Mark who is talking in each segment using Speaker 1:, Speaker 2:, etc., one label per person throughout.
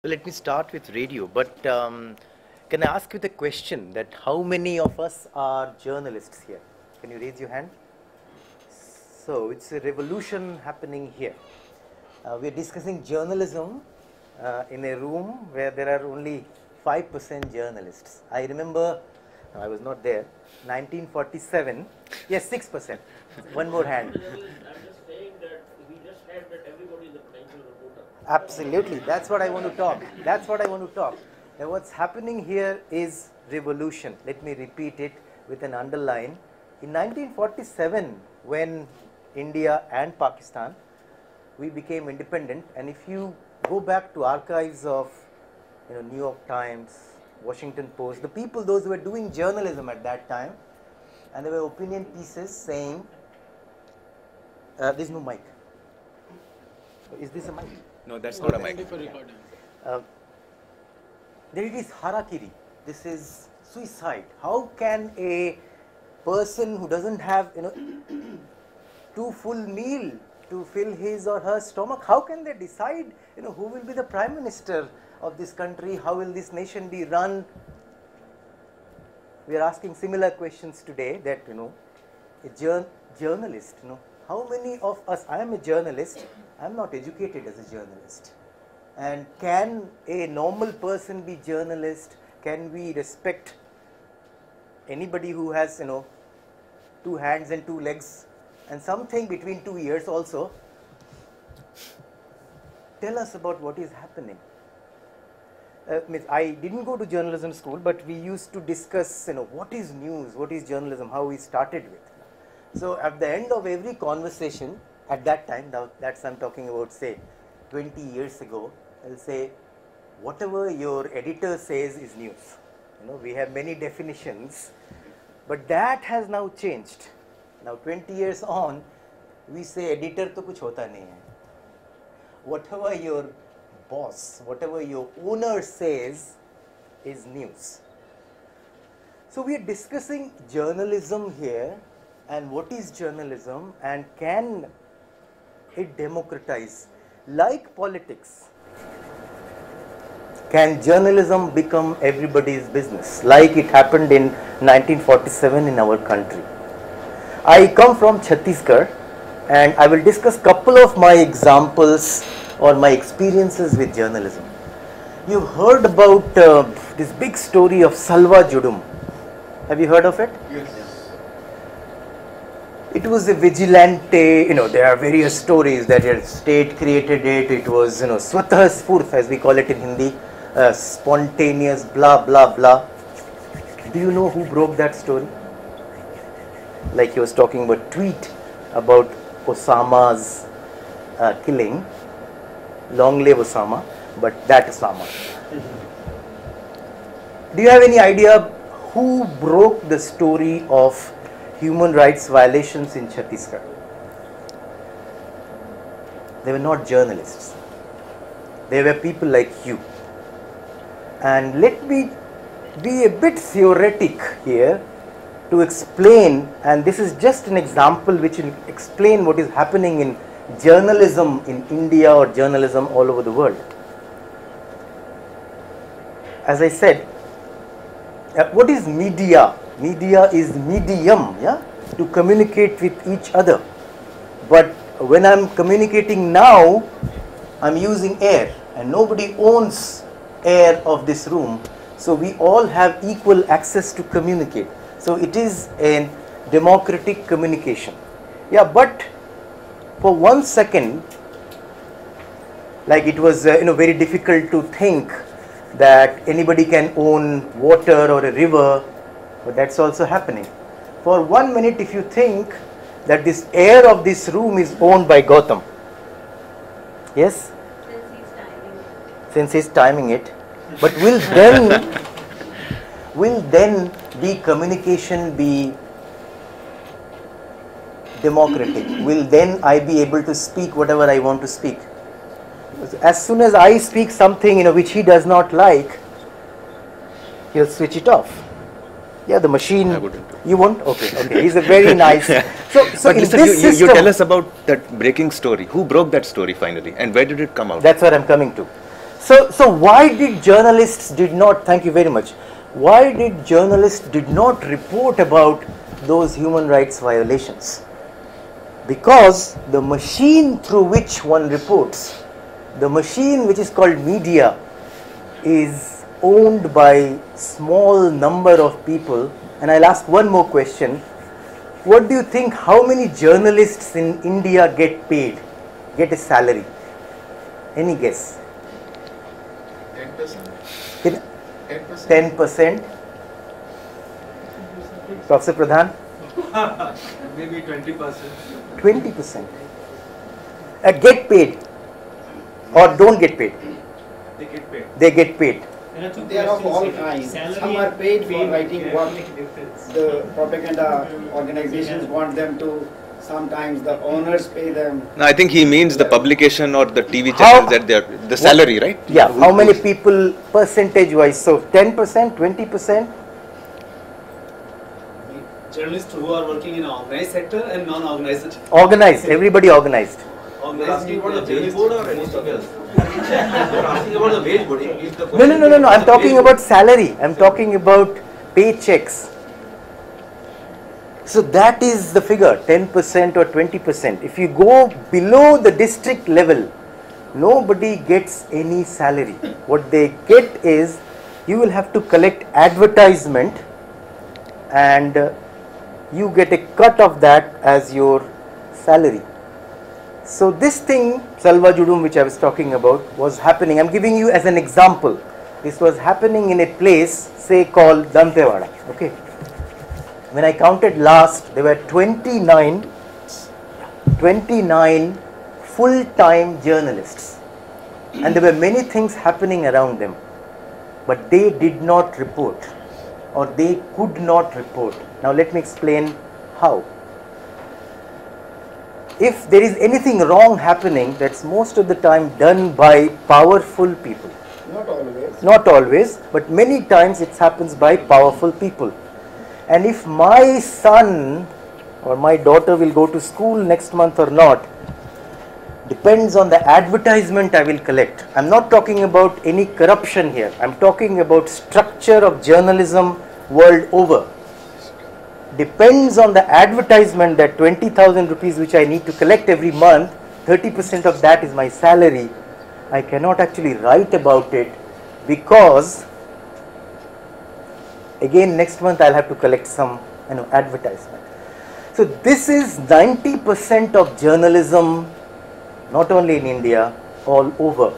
Speaker 1: Let me start with radio, but can I ask you the question that how many of us are journalists here? Can you raise your hand? So it's a revolution happening here. We are discussing journalism in a room where there are only 5% journalists. I remember, I was not there, 1947, yes, 6%. One more hand.
Speaker 2: I'm just saying that we just said that everybody is a potential reporter.
Speaker 1: Absolutely, that's what I want to talk. That's what I want to talk. Now, what's happening here is revolution. Let me repeat it with an underline. In 1947, when India and Pakistan, we became independent, and if you go back to archives of New York Times, Washington Post, the people, those who were doing journalism at that time, and there were opinion pieces saying, there's no mic. Is this a mic?
Speaker 3: No, that's not a mic.
Speaker 1: There it is harakiri. This is suicide. How can a person who doesn't have two full meal to fill his or her stomach, how can they decide who will be the prime minister of this country? How will this nation be run? We are asking similar questions today. That a journalist. How many of us? I am a journalist. I am not educated as a journalist. And can a normal person be journalist? Can we respect anybody who has two hands and two legs and something between 2 ears also? Tell us about what is happening. I didn't go to journalism school, but we used to discuss what is news, what is journalism, how we started with. So at the end of every conversation, at that time, that's I'm talking about, say, 20 years ago, I'll say, whatever your editor says is news. We have many definitions, but that has now changed. Now 20 years on, we say editor to kuch hota nahi hai. Whatever your boss, whatever your owner says is news. So we are discussing journalism here, and what is journalism, and can it democratize? Like politics, can journalism become everybody's business, like it happened in 1947 in our country? I come from Chhattisgarh, and I will discuss couple of my examples or my experiences with journalism. You've heard about this big story of Salwa Judum. Have you heard of it?
Speaker 3: Yes.
Speaker 1: It was a vigilante, there are various stories that the state created it. It was, Swatah Spurth, as we call it in Hindi, spontaneous, blah, blah, blah. Do you know who broke that story? Like he was talking about tweet about Osama's killing. Long live Osama, but that Osama. Do you have any idea who broke the story of human rights violations in Chhattisgarh? They were not journalists. They were people like you. And let me be a bit theoretic here to explain, and this is just an example which will explain what is happening in journalism in India or journalism all over the world. As I said, what is media? Media is medium, to communicate with each other. But when I'm communicating now, I'm using air, and nobody owns air of this room. So we all have equal access to communicate. So it is a democratic communication. But for 1 second, like it was very difficult to think that anybody can own water or a river, but that's also happening. For 1 minute, if you think that this air of this room is owned by Gautam, yes? Since he's timing it. But will then the communication be democratic? Will then I be able to speak whatever I want to speak? As soon as I speak something which he does not like, he'll switch it off. The machine.
Speaker 3: I wouldn't.
Speaker 1: You won't? Okay. He's a very nice. So
Speaker 3: But
Speaker 1: in
Speaker 3: listen,
Speaker 1: this system,
Speaker 3: you tell us about that breaking story. Who broke that story finally, and where did it come out?
Speaker 1: That's what I'm coming to. So why did journalists did not, thank you very much, why did journalists did not report about those human rights violations? Because the machine through which one reports, the machine which is called media, is owned by small number of people. And I'll ask one more question. What do you think, how many journalists in India get paid, get a salary? Any guess?
Speaker 3: 10%.
Speaker 1: 10%? Professor Pradhan?
Speaker 3: Maybe 20%.
Speaker 1: 20%. Get paid or don't get paid?
Speaker 3: They get paid.
Speaker 1: They get paid.
Speaker 4: They are of all kinds. Some are paid for writing what the propaganda organizations want them to. Sometimes the owners pay them.
Speaker 5: No, I think he means the publication or the TV
Speaker 1: How-
Speaker 5: channels that they are, the salary, right?
Speaker 1: Yeah, how many people percentage wise? So 10%, 20%?
Speaker 6: Journalists who are working in organized sector and non-organized.
Speaker 1: Organized, everybody organized.
Speaker 2: You're asking about the wage board or anything else? You're asking about the wage board. If the
Speaker 1: No, I'm talking about salary. I'm talking about paychecks. So that is the figure, 10% or 20%. If you go below the district level, nobody gets any salary. What they get is, you will have to collect advertisement and you get a cut of that as your salary. So this thing, Salva Judum, which I was talking about, was happening. I'm giving you as an example. This was happening in a place, say, called Dantewada. Okay. When I counted last, there were 29 full-time journalists. And there were many things happening around them. But they did not report, or they could not report. Now let me explain how. If there is anything wrong happening, that's most of the time done by powerful people.
Speaker 4: Not always.
Speaker 1: Not always, but many times it happens by powerful people. And if my son or my daughter will go to school next month or not, depends on the advertisement I will collect. I'm not talking about any corruption here. I'm talking about structure of journalism world over. Depends on the advertisement, that 20,000 rupees which I need to collect every month, 30% of that is my salary. I cannot actually write about it because again next month I'll have to collect some advertisement. So this is 90% of journalism, not only in India, all over.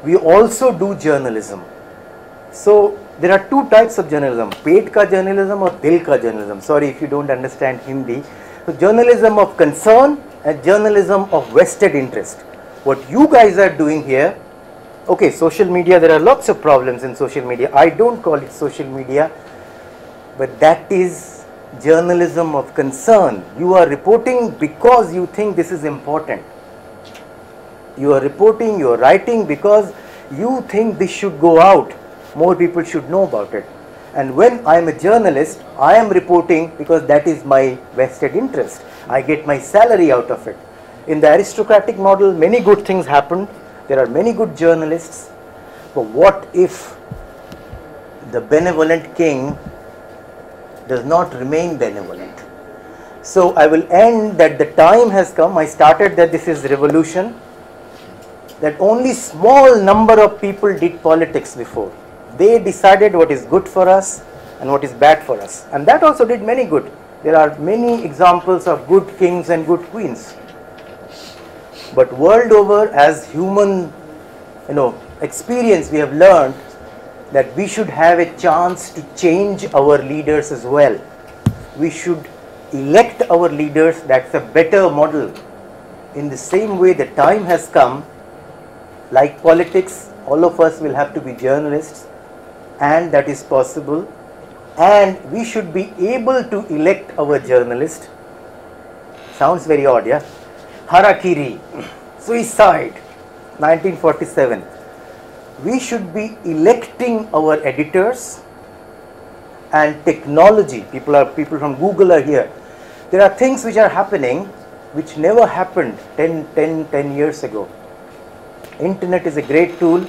Speaker 1: We also do journalism. So there are two types of journalism, paid ka journalism or dil ka journalism. Sorry if you don't understand Hindi. So journalism of concern and journalism of vested interest. What you guys are doing here, okay, social media, there are lots of problems in social media. I don't call it social media, but that is journalism of concern. You are reporting because you think this is important. You are reporting, you are writing because you think this should go out. More people should know about it. And when I am a journalist, I am reporting because that is my vested interest. I get my salary out of it. In the aristocratic model, many good things happened. There are many good journalists. But what if the benevolent king does not remain benevolent? So I will end that the time has come. I started that this is revolution. That only small number of people did politics before. They decided what is good for us and what is bad for us. And that also did many good. There are many examples of good kings and good queens. But world over, as human experience, we have learned that we should have a chance to change our leaders as well. We should elect our leaders. That's a better model. In the same way, the time has come, like politics, all of us will have to be journalists, and that is possible. And we should be able to elect our journalist. Sounds very odd, yeah? Harakiri, suicide, 1947. We should be electing our editors, and technology. People from Google are here. There are things which are happening which never happened 10 years ago. Internet is a great tool.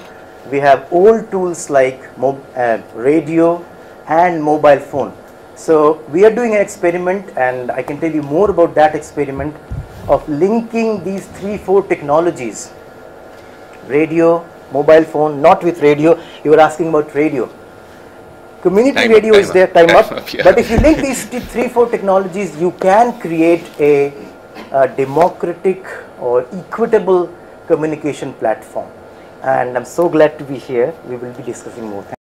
Speaker 1: We have old tools like radio and mobile phone. So we are doing an experiment, and I can tell you more about that experiment of linking these 3-4 technologies: radio, mobile phone, not with radio. You were asking about radio. Community
Speaker 5: Time
Speaker 1: radio
Speaker 5: up,
Speaker 1: is there, time up.
Speaker 5: Yeah.
Speaker 1: But if you link these 3-4 technologies, you can create a democratic or equitable communication platform. And I'm so glad to be here. We will be discussing more.